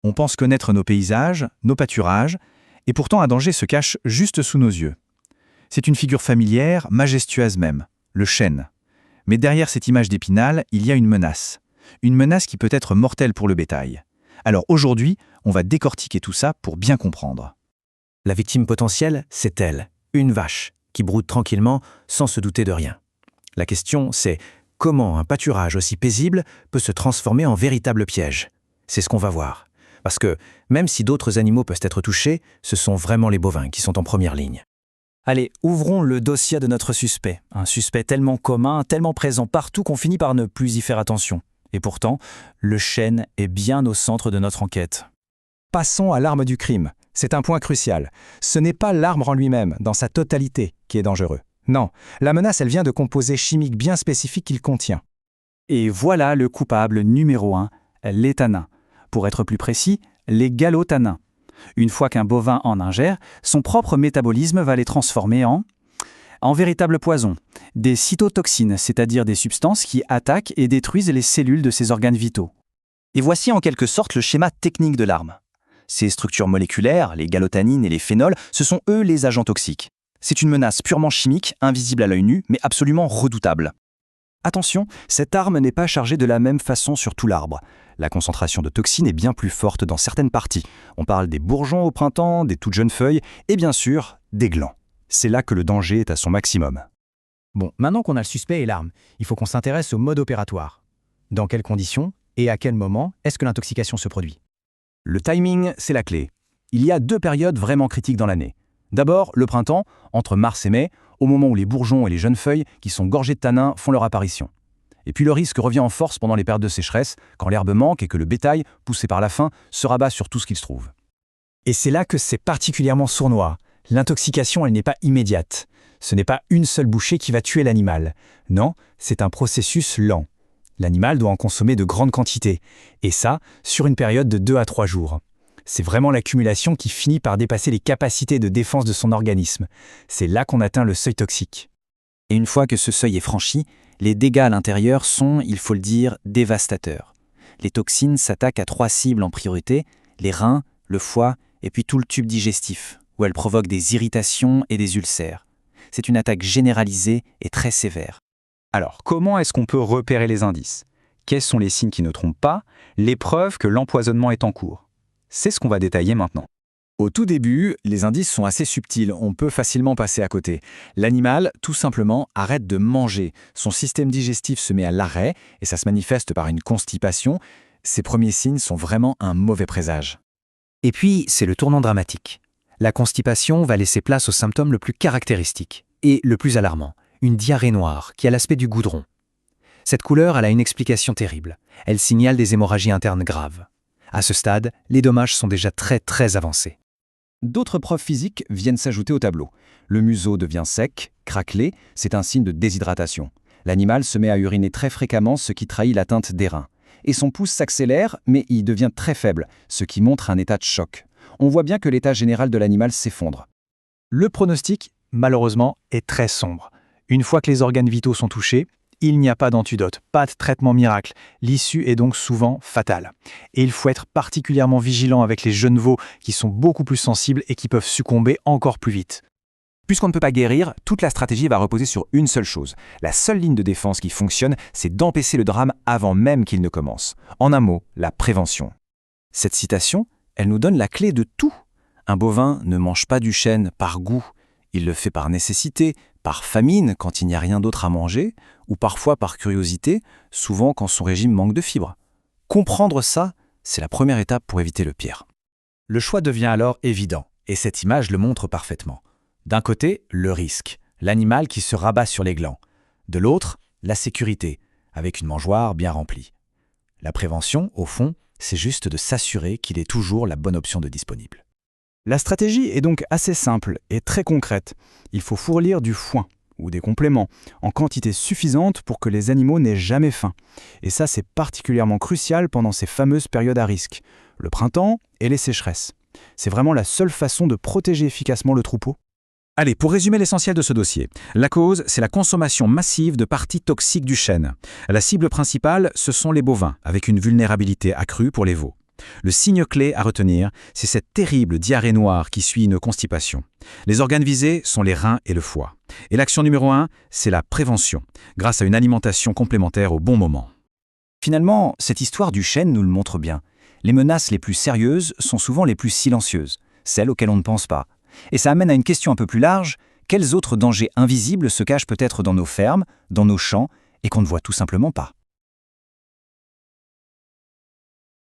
On pense connaître nos paysages, nos pâturages, et pourtant un danger se cache juste sous nos yeux. C'est une figure familière, majestueuse même, le chêne. Mais derrière cette image d'Épinal, il y a une menace qui peut être mortelle pour le bétail. Alors aujourd'hui, on va décortiquer tout ça pour bien comprendre. La victime potentielle, c'est elle, une vache, qui broude tranquillement sans se douter de rien. La question, c'est comment un pâturage aussi paisible peut se transformer en véritable piège? C'est ce qu'on va voir. Parce que, même si d'autres animaux peuvent être touchés, ce sont vraiment les bovins qui sont en première ligne. Allez, ouvrons le dossier de notre suspect. Un suspect tellement commun, tellement présent partout qu'on finit par ne plus y faire attention. Et pourtant, le chêne est bien au centre de notre enquête. Passons à l'arme du crime. C'est un point crucial. Ce n'est pas l'arme en lui-même, dans sa totalité, qui est dangereux. Non, la menace, elle vient de composés chimiques bien spécifiques qu'il contient. Et voilà le coupable numéro 1, les tanins. Pour être plus précis, les gallotanins. Une fois qu'un bovin en ingère, son propre métabolisme va les transformer en véritables poisons. Des cytotoxines, c'est-à-dire des substances qui attaquent et détruisent les cellules de ses organes vitaux. Et voici en quelque sorte le schéma technique de l'arme. Ces structures moléculaires, les gallotanines et les phénols, ce sont eux les agents toxiques. C'est une menace purement chimique, invisible à l'œil nu, mais absolument redoutable. Attention, cette arme n'est pas chargée de la même façon sur tout l'arbre. La concentration de toxines est bien plus forte dans certaines parties. On parle des bourgeons au printemps, des toutes jeunes feuilles et bien sûr, des glands. C'est là que le danger est à son maximum. Bon, maintenant qu'on a le suspect et l'arme, il faut qu'on s'intéresse au mode opératoire. Dans quelles conditions et à quel moment est-ce que l'intoxication se produit? Le timing, c'est la clé. Il y a 2 périodes vraiment critiques dans l'année. D'abord, le printemps, entre mars et mai, au moment où les bourgeons et les jeunes feuilles, qui sont gorgées de tanins, font leur apparition. Et puis le risque revient en force pendant les périodes de sécheresse, quand l'herbe manque et que le bétail, poussé par la faim, se rabat sur tout ce qu'il se trouve. Et c'est là que c'est particulièrement sournois. L'intoxication, elle n'est pas immédiate. Ce n'est pas une seule bouchée qui va tuer l'animal. Non, c'est un processus lent. L'animal doit en consommer de grandes quantités. Et ça, sur une période de 2 à 3 jours. C'est vraiment l'accumulation qui finit par dépasser les capacités de défense de son organisme. C'est là qu'on atteint le seuil toxique. Et une fois que ce seuil est franchi, les dégâts à l'intérieur sont, il faut le dire, dévastateurs. Les toxines s'attaquent à 3 cibles en priorité, les reins, le foie et puis tout le tube digestif, où elles provoquent des irritations et des ulcères. C'est une attaque généralisée et très sévère. Alors, comment est-ce qu'on peut repérer les indices? Quels sont les signes qui ne trompent pas? Les preuves que l'empoisonnement est en cours? C'est ce qu'on va détailler maintenant. Au tout début, les indices sont assez subtils, on peut facilement passer à côté. L'animal, tout simplement, arrête de manger. Son système digestif se met à l'arrêt et ça se manifeste par une constipation. Ces premiers signes sont vraiment un mauvais présage. Et puis, c'est le tournant dramatique. La constipation va laisser place au symptôme le plus caractéristique et le plus alarmant, une diarrhée noire qui a l'aspect du goudron. Cette couleur, elle a une explication terrible. Elle signale des hémorragies internes graves. À ce stade, les dommages sont déjà très avancés. D'autres preuves physiques viennent s'ajouter au tableau. Le museau devient sec, craquelé, c'est un signe de déshydratation. L'animal se met à uriner très fréquemment, ce qui trahit l'atteinte des reins. Et son pouce s'accélère, mais il devient très faible, ce qui montre un état de choc. On voit bien que l'état général de l'animal s'effondre. Le pronostic, malheureusement, est très sombre. Une fois que les organes vitaux sont touchés, il n'y a pas d'antidote, pas de traitement miracle. L'issue est donc souvent fatale. Et il faut être particulièrement vigilant avec les jeunes veaux qui sont beaucoup plus sensibles et qui peuvent succomber encore plus vite. Puisqu'on ne peut pas guérir, toute la stratégie va reposer sur une seule chose. La seule ligne de défense qui fonctionne, c'est d'empêcher le drame avant même qu'il ne commence. En un mot, la prévention. Cette citation, elle nous donne la clé de tout. Un bovin ne mange pas du chêne par goût. Il le fait par nécessité, par famine quand il n'y a rien d'autre à manger, ou parfois par curiosité, souvent quand son régime manque de fibres. Comprendre ça, c'est la première étape pour éviter le pire. Le choix devient alors évident, et cette image le montre parfaitement. D'un côté, le risque, l'animal qui se rabat sur les glands. De l'autre, la sécurité, avec une mangeoire bien remplie. La prévention, au fond, c'est juste de s'assurer qu'il est toujours la bonne option de disponible. La stratégie est donc assez simple et très concrète. Il faut fournir du foin ou des compléments en quantité suffisante pour que les animaux n'aient jamais faim. Et ça, c'est particulièrement crucial pendant ces fameuses périodes à risque, le printemps et les sécheresses. C'est vraiment la seule façon de protéger efficacement le troupeau. Allez, pour résumer l'essentiel de ce dossier, la cause, c'est la consommation massive de parties toxiques du chêne. La cible principale, ce sont les bovins, avec une vulnérabilité accrue pour les veaux. Le signe clé à retenir, c'est cette terrible diarrhée noire qui suit une constipation. Les organes visés sont les reins et le foie. Et l'action numéro 1, c'est la prévention, grâce à une alimentation complémentaire au bon moment. Finalement, cette histoire du chêne nous le montre bien. Les menaces les plus sérieuses sont souvent les plus silencieuses, celles auxquelles on ne pense pas. Et ça amène à une question un peu plus large: quels autres dangers invisibles se cachent peut-être dans nos fermes, dans nos champs, et qu'on ne voit tout simplement pas?